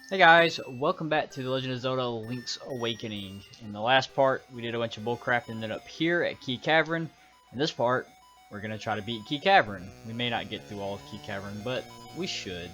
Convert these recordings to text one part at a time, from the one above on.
Hey guys, welcome back to The Legend of Zelda Link's Awakening. In the last part, we did a bunch of bullcrap and ended up here at Key Cavern. In this part, we're going to try to beat Key Cavern. We may not get through all of Key Cavern, but we should.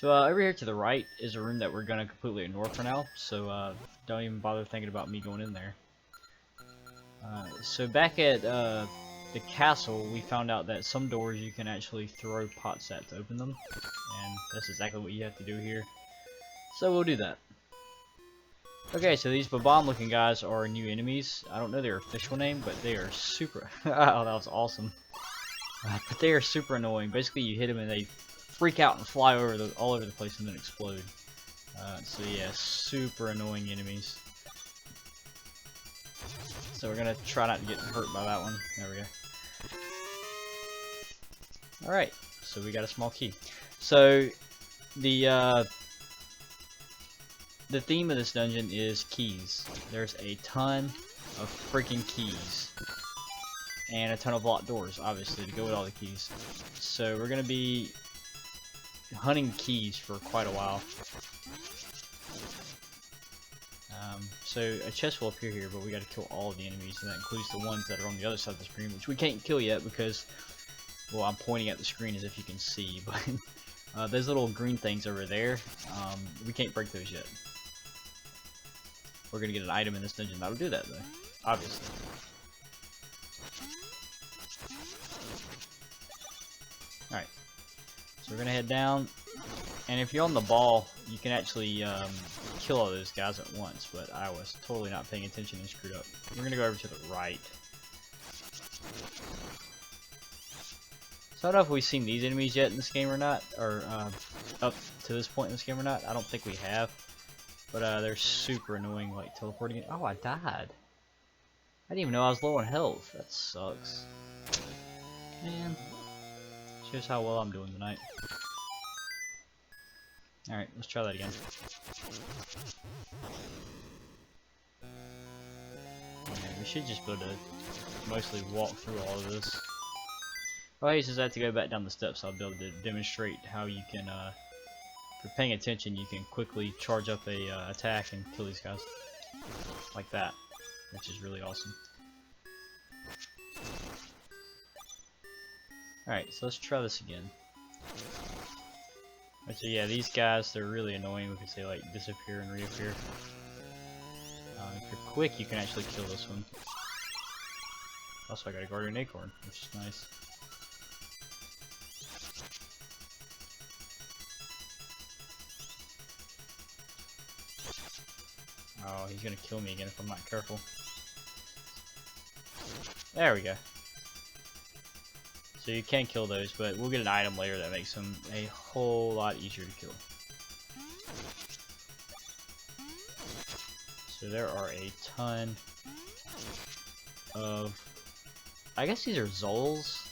Over here to the right is a room that we're going to completely ignore for now, so don't even bother thinking about me going in there. So back at the castle, we found out that some doors you can actually throw pots at to open them, and that's exactly what you have to do here. So we'll do that. Okay, so these Babam looking guys are new enemies. I don't know their official name, but they are super oh, that was awesome. But they are super annoying. Basically you hit them and they freak out and fly all over the place and then explode. So yeah, super annoying enemies. So we're gonna try not to get hurt by that one. There we go. Alright, so we got a small key. So the theme of this dungeon is keys. There's a ton of freaking keys. And a ton of locked doors, obviously, to go with all the keys. So we're gonna be hunting keys for quite a while. So a chest will appear here, but we gotta kill all of the enemies, and that includes the ones that are on the other side of the screen, which we can't kill yet because, well, I'm pointing at the screen as if you can see, but those little green things over there, we can't break those yet. We're gonna get an item in this dungeon that'll do that, though, obviously. Alright, so we're gonna head down, and if you're on the ball, you can actually kill all those guys at once, but I was totally not paying attention and screwed up. We're gonna go over to the right. So I don't know if we've seen these enemies yet in this game or not, or up to this point in this game or not. I don't think we have, but they're super annoying, like teleporting it. Oh, I died. I didn't even know I was low on health. That sucks. Man, shows how well I'm doing tonight. Alright, let's try that again. Yeah, we should just be able to mostly walk through all of this. Oh, I just have to go back down the steps. I'll be able to demonstrate how you can, if you're paying attention, you can quickly charge up a attack and kill these guys. Like that, which is really awesome. Alright, so let's try this again. Right, so yeah, these guys, they're really annoying because they like disappear and reappear. If you're quick, you can actually kill this one. Also, I got a Guardian Acorn, which is nice. Oh, he's gonna kill me again if I'm not careful. There we go. So you can kill those, but we'll get an item later that makes them a whole lot easier to kill. So there are a ton of, I guess these are Zols.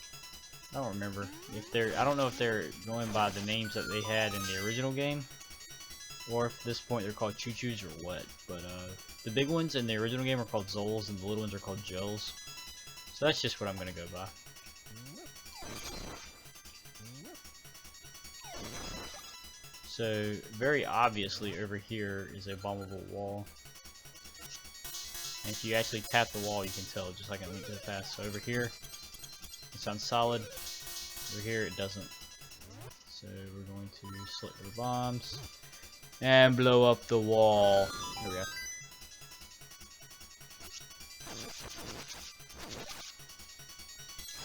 I don't remember if they're, I don't know if they're going by the names that they had in the original game, or if at this point they're called Choo-Choos or what. But the big ones in the original game are called Zols, and the little ones are called Gels. So that's just what I'm gonna go by. So very obviously over here is a bombable wall. And if you actually tap the wall, you can tell, just like in Link to the Past. So over here, it sounds solid. Over here, it doesn't. So we're going to select the bombs and blow up the wall. There we go.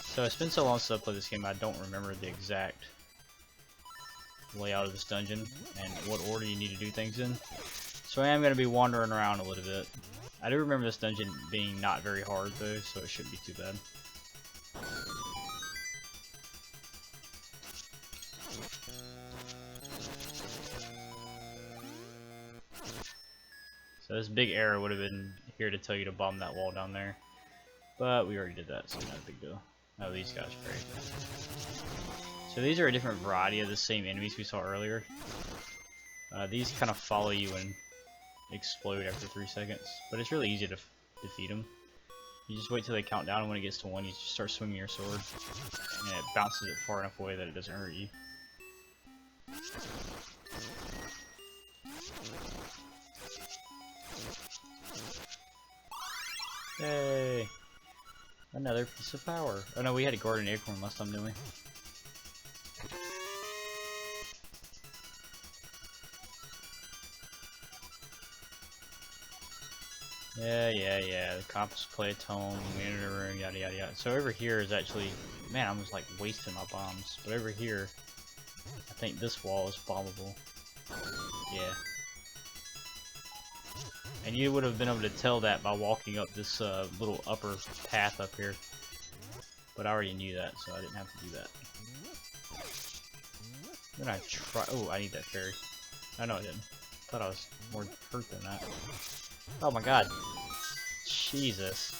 So it's been so long since I played this game, I don't remember the exact layout of this dungeon and what order you need to do things in. So I am going to be wandering around a little bit. I do remember this dungeon being not very hard though, so it shouldn't be too bad. So this big arrow would have been here to tell you to bomb that wall down there. But we already did that, so not a big deal. Oh, these guys are great. So these are a different variety of the same enemies we saw earlier. These kind of follow you and explode after 3 seconds, but it's really easy to defeat them. You just wait till they count down, and when it gets to 1, you just start swinging your sword, and it bounces it far enough away that it doesn't hurt you. Yay! Another piece of power. Oh no, we had a Guardian Acorn last time, didn't we? Yeah. The compass play a tone, monitor room, yada yada yada. So over here is actually, man, I'm just like wasting my bombs. But over here, I think this wall is bombable. Yeah. And you would have been able to tell that by walking up this little upper path up here. But I already knew that, so I didn't have to do that. Then I try. Oh, I need that fairy. I know I didn't. Thought I was more hurt than that. Oh my god. Jesus.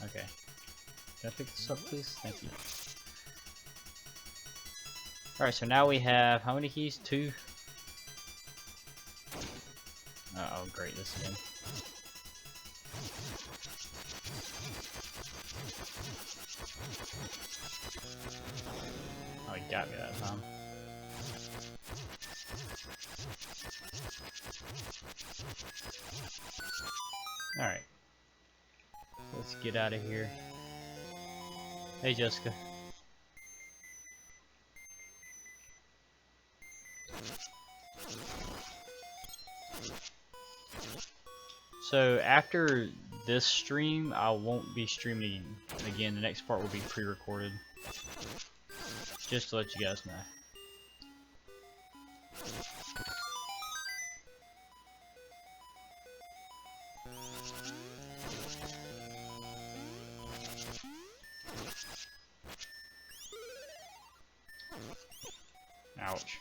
Okay. Can I pick this up, please? Thank you. Alright, so now we have how many keys? 2? Oh, great, this again. Oh, he got me that time. Alright. Let's get out of here. Hey, Jessica. So after this stream, I won't be streaming again. The next part will be pre-recorded. Just to let you guys know. Ouch.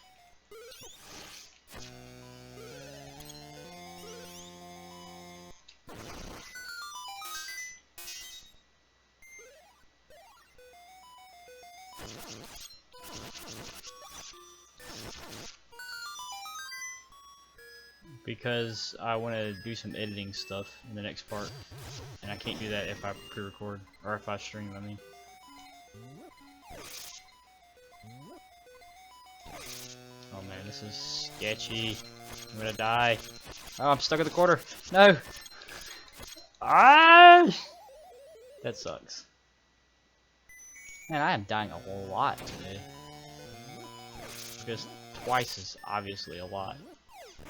Because I want to do some editing stuff in the next part, and I can't do that if I pre-record, or if I stream, I mean. Oh man, this is sketchy. I'm gonna die. Oh, I'm stuck at the corner. No! Ah! That sucks. Man, I am dying a whole lot today. Because twice is obviously a lot.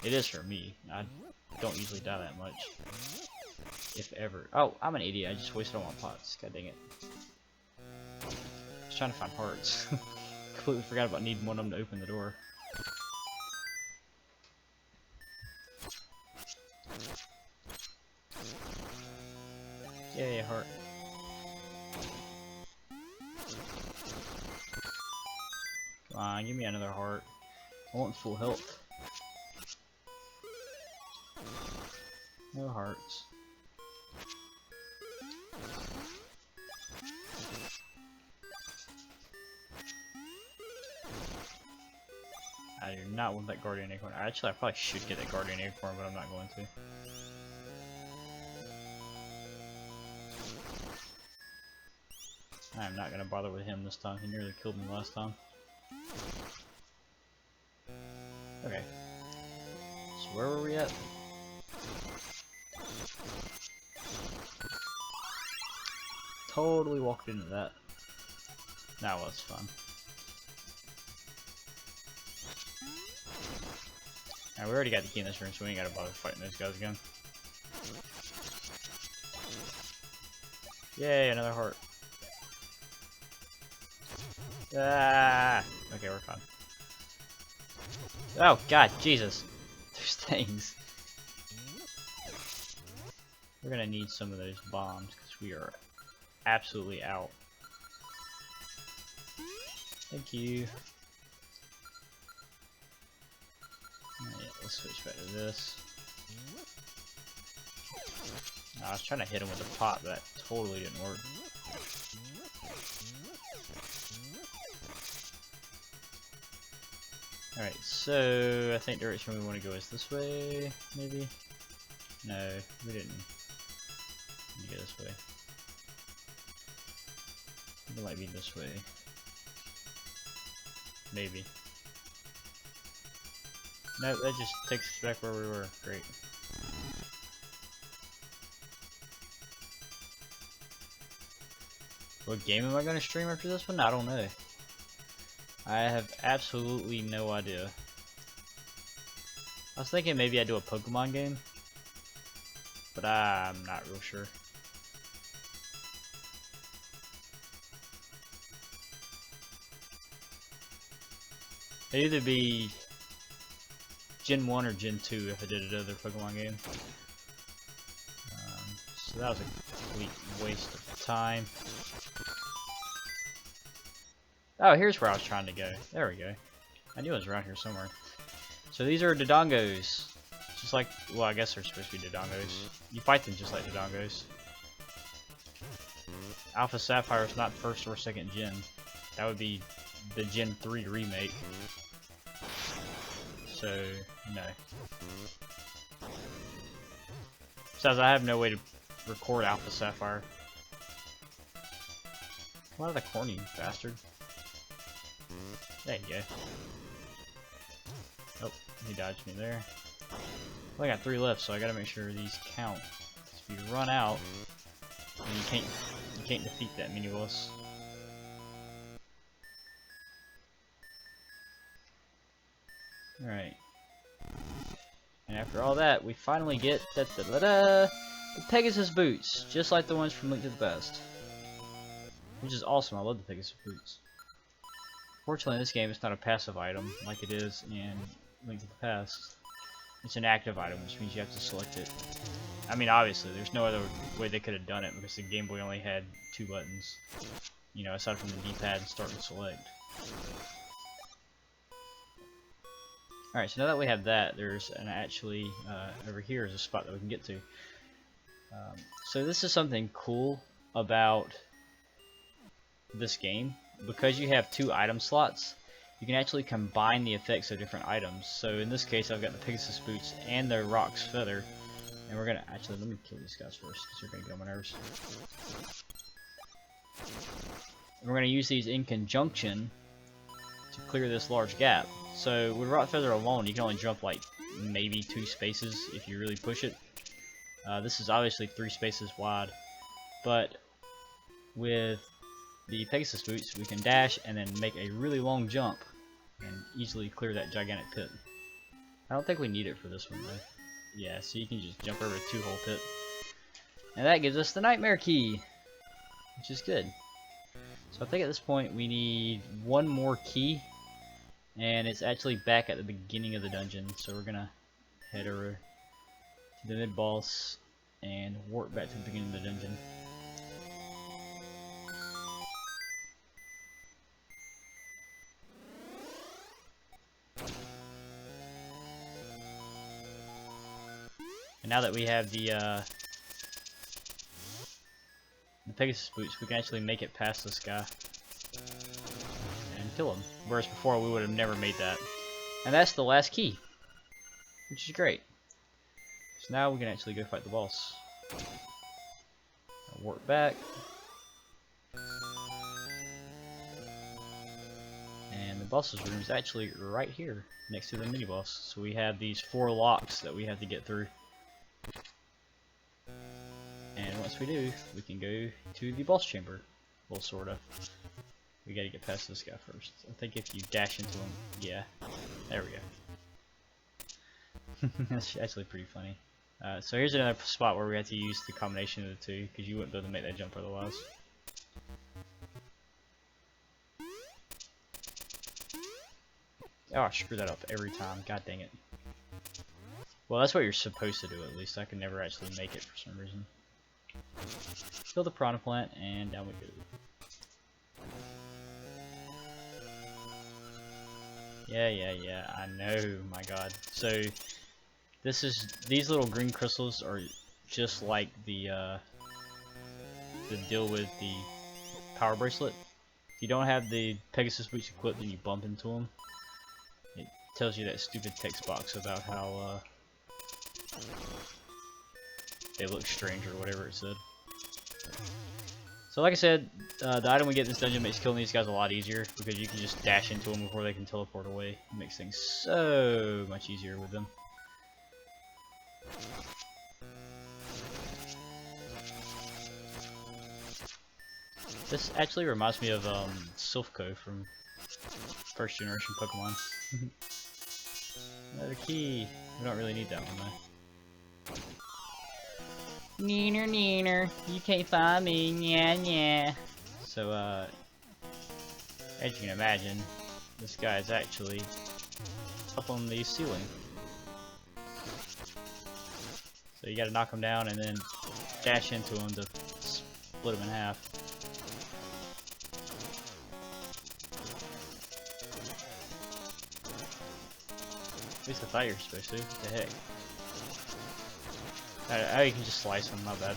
It is for me. I don't usually die that much. If ever. Oh, I'm an idiot. I just wasted all my pots. God dang it. I was trying to find hearts. Completely forgot about needing one of them to open the door. Yay, a heart. Come on, give me another heart. I want full health. No hearts. I do not want that Guardian Acorn. Actually, I probably should get that Guardian Acorn, but I'm not going to. I'm not gonna bother with him this time. He nearly killed me last time. Okay. So where were we at? Totally walked into that. That was fun. Alright, we already got the key in this room, so we ain't gotta bother fighting those guys again. Yay, another heart. Ah! Okay, we're fine. Oh god, Jesus. There's things. We're gonna need some of those bombs, because we are absolutely out. Thank you. Yeah, let's switch back to this. I was trying to hit him with a pot, but that totally didn't work. Alright, so I think the direction we want to go is this way, maybe? No, we didn't. Let me go this way. It might be this way. Maybe. No, that just takes us back where we were. Great. What game am I going to stream after this one? I don't know. I have absolutely no idea. I was thinking maybe I'd do a Pokemon game, but I'm not real sure. It'd either be Gen 1 or Gen 2 if I did another Pokemon game. So that was a complete waste of time. Oh, here's where I was trying to go. There we go. I knew it was around here somewhere. So these are Dodongos. Just like, well, I guess they're supposed to be Dodongos. You fight them just like Dodongos. Alpha Sapphire is not first or second gen. That would be the Gen 3 remake. So, no. Besides, I have no way to record Alpha Sapphire. Come out of the corner, you bastard. There you go. Oh, he dodged me there. Well, I got 3 left, so I gotta make sure these count. If you run out, then you can't defeat that mini boss. Alright. And after all that, we finally get the Pegasus boots, just like the ones from Link to the Past. Which is awesome, I love the Pegasus boots. Fortunately, in this game, it's not a passive item like it is in Link to the Past. It's an active item, which means you have to select it. I mean, obviously, there's no other way they could have done it because the Game Boy only had 2 buttons. You know, aside from the D-pad and start and select. Alright, so now that we have that, there's an actually, over here is a spot that we can get to. So this is something cool about this game. Because you have 2 item slots, you can actually combine the effects of different items. So in this case, I've got the Pegasus boots and the Rock's feather. And we're gonna, actually, let me kill these guys first, because they're gonna get on my nerves. And we're gonna use these in conjunction to clear this large gap. So with Rock Feather alone, you can only jump like maybe 2 spaces if you really push it. This is obviously 3 spaces wide, but with the Pegasus boots, we can dash and then make a really long jump and easily clear that gigantic pit. I don't think we need it for this one though. Yeah, so you can just jump over a 2-hole pit. And that gives us the Nightmare Key, which is good. So I think at this point we need 1 more key, and it's actually back at the beginning of the dungeon. So we're gonna head over to the mid-boss and warp back to the beginning of the dungeon. And now that we have the Pegasus boots, we can actually make it past this guy and kill him. Whereas before we would have never made that. And that's the last key, which is great. So now we can actually go fight the boss. I'll warp back. And the boss's room is actually right here, next to the mini boss. So we have these 4 locks that we have to get through. And once we do, we can go to the boss chamber. Well, sorta. We gotta get past this guy first. I think if you dash into him, yeah. There we go. That's actually pretty funny. So here's another spot where we have to use the combination of the 2, because you wouldn't be able to make that jump otherwise. Oh, I screw that up every time. God dang it. Well, that's what you're supposed to do, at least. I can never actually make it for some reason. Kill the Piranha Plant, and down we go. Yeah, I know, my god. So, these little green crystals are just like the deal with the power bracelet. If you don't have the Pegasus boots equipped and you bump into them, it tells you that stupid text box about how they look strange or whatever it said. So like I said, the item we get in this dungeon makes killing these guys a lot easier, because you can just dash into them before they can teleport away. It makes things so much easier with them. This actually reminds me of Silphco from first generation Pokemon. Another key. We don't really need that one though. Neener, neener, you can't find me, yeah, yeah. So, as you can imagine, this guy is actually up on the ceiling. So you gotta knock him down and then dash into him to split him in half. At least I thought you were supposed to. What the heck? Oh, you can just slice him, my bad.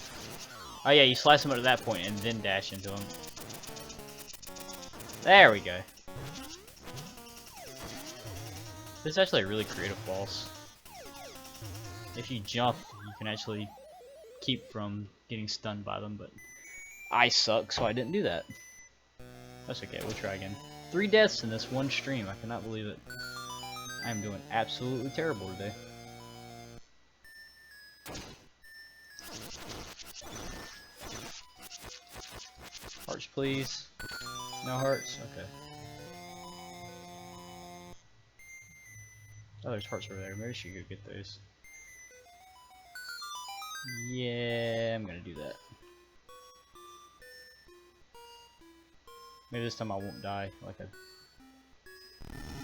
Oh yeah, you slice him at that point and then dash into him. There we go. This is actually a really creative boss. If you jump, you can actually keep from getting stunned by them, but I suck, so I didn't do that. That's okay, we'll try again. 3 deaths in this one stream, I cannot believe it. I am doing absolutely terrible today. Hearts, please. No hearts? Okay. Oh, there's hearts over there. Maybe I should go get those. Yeah, I'm gonna do that. Maybe this time I won't die like a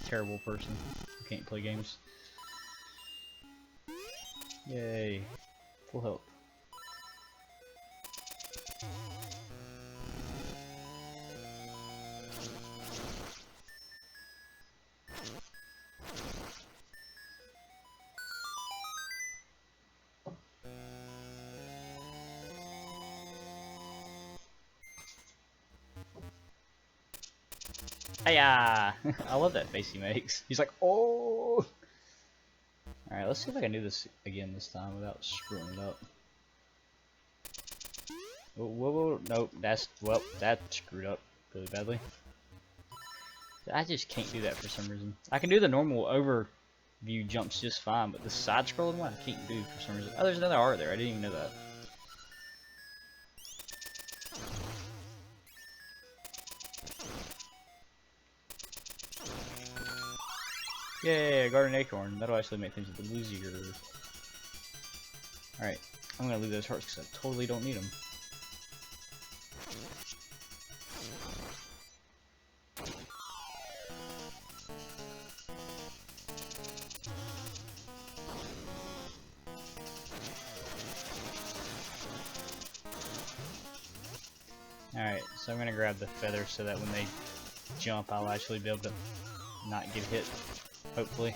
terrible person who can't play games. Yay. Full health. Hiya! I love that face he makes. He's like, oh! Alright, let's see if I can do this again this time without screwing it up. Whoa, whoa, whoa. Nope, that's, well, that screwed up really badly. I just can't do that for some reason. I can do the normal overview jumps just fine, but the side-scrolling one I can't do for some reason. Oh, there's another art there. I didn't even know that. Yay, a garden acorn. That'll actually make things a little easier. Alright, I'm gonna leave those hearts because I totally don't need them. Alright, so I'm gonna grab the feather so that when they jump I'll actually be able to not get hit. Hopefully.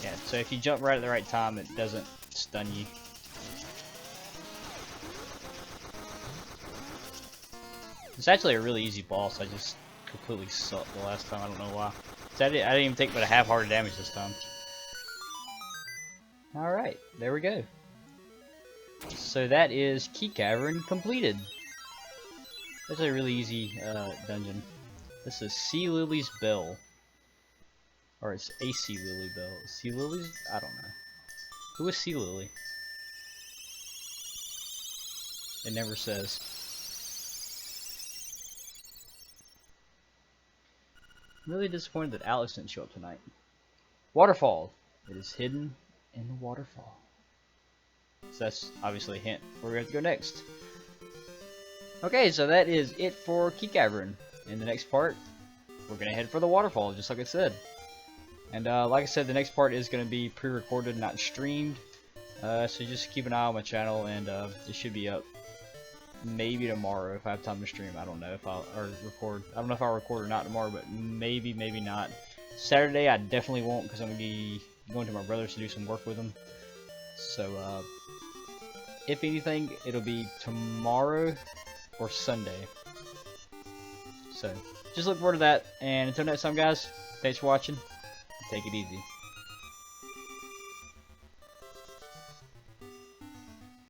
Yeah, so if you jump right at the right time, it doesn't stun you. It's actually a really easy boss. I just completely sucked the last time. I don't know why. So I didn't even take but a half-hearted damage this time. Alright, there we go. So that is Key Cavern completed. That's a really easy dungeon. This is Sea Lily's Bell. Or it's a Sea Lily Bell. Sea Lily's? I don't know. Who is Sea Lily? It never says. I'm really disappointed that Alex didn't show up tonight. Waterfall. It is hidden in the waterfall. So that's obviously a hint where we have to go next. Okay, so that is it for Key Cavern. In the next part, we're going to head for the waterfall, just like I said. And like I said, the next part is going to be pre-recorded, not streamed. So just keep an eye on my channel, and it should be up maybe tomorrow if I have time to stream. I don't know if I'll record. I don't know if I'll record or not tomorrow, but maybe, maybe not. Saturday I definitely won't because I'm going to be going to my brother's to do some work with him. So if anything, it'll be tomorrow or Sunday. So just look forward to that, and until next time guys, thanks for watching. Take it easy.